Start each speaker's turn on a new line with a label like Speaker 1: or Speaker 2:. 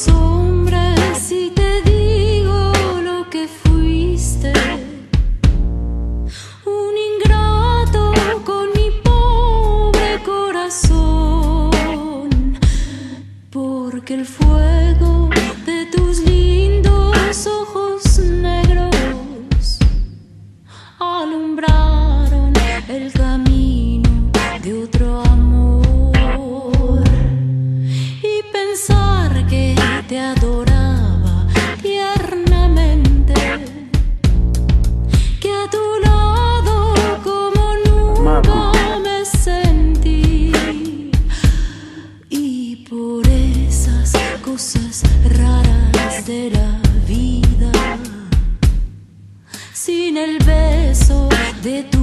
Speaker 1: asombres si te digo lo que fuiste. Un ingrato con mi pobre corazón, porque el fuego de tus lindos ojos negros alumbraron el camino de otro amor. Y pensar que te adoraba tiernamente, que a tu lado como nunca me sentí, y por esas cosas raras de la vida, sin el beso de tu